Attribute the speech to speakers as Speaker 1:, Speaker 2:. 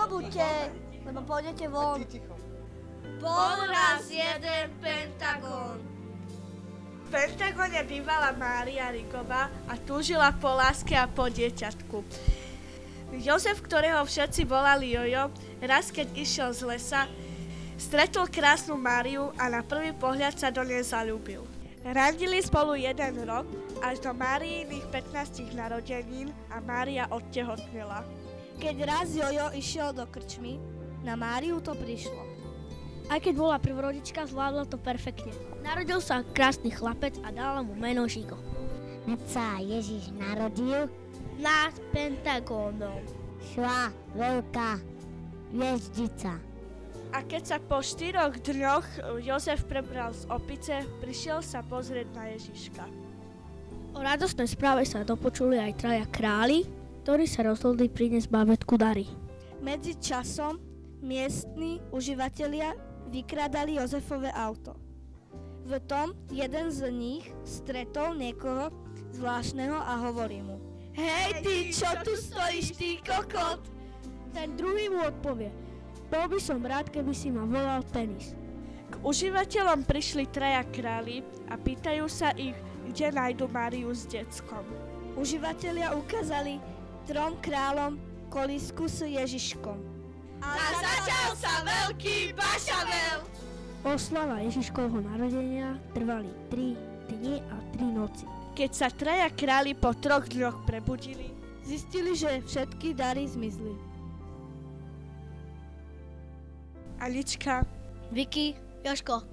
Speaker 1: Ticho buďte, lebo pôjdete von.
Speaker 2: Bol raz jeden Pentagón.
Speaker 3: V Pentagóne bývala Mária Rigová a túžila po láske a po dieťatku. Jozef, ktorého všetci volali Jojo, raz keď išiel z lesa, stretol krásnu Máriu a na prvý pohľad sa do nej zaľúbil. Randili spolu 1 rok až do Máriiných 15 narodenín a Mária odtehotnela.
Speaker 1: Keď raz Jojo išiel do krčmy, na Máriu to prišlo.
Speaker 4: Aj keď bola prvorodička, zvládla to perfektne. Narodil sa krásny chlapec a dala mu meno Žigo.
Speaker 5: Keď sa Ježiš narodil,
Speaker 4: Nad Pentagónom
Speaker 5: šla veľká hviezdica.
Speaker 3: A keď sa po 4 dňoch Jozef prebral z opice, prišiel sa pozrieť na Ježiška.
Speaker 4: O radostnej správe sa dopočuli aj 3 králi, ktorí sa rozhodli priniesť bábätku dary.
Speaker 1: Medzi časom miestni uživatelia vykradali Jozefové auto. V tom jeden z nich stretol niekoho zvláštneho a hovorí mu:
Speaker 2: Hej ty, čo tu stojíš, ty kokot?
Speaker 4: Ten druhý mu odpovie: bol by som rád, keby si ma volal Penis.
Speaker 3: K užívateľom prišli 3 králi a pýtajú sa ich, kde nájdu Máriu s deckom.
Speaker 1: Uživatelia ukázali 3 kráľom kolísku s Ježiškom.
Speaker 2: A začal sa veľký bašavel.
Speaker 4: Oslava Ježiškovho narodenia trvali 3 dni a 3 noci.
Speaker 3: Keď sa 3 králi po 3 dňoch prebudili,
Speaker 1: Zistili, že všetky dary zmizli.
Speaker 3: Alička,
Speaker 4: Vicky, Jožko,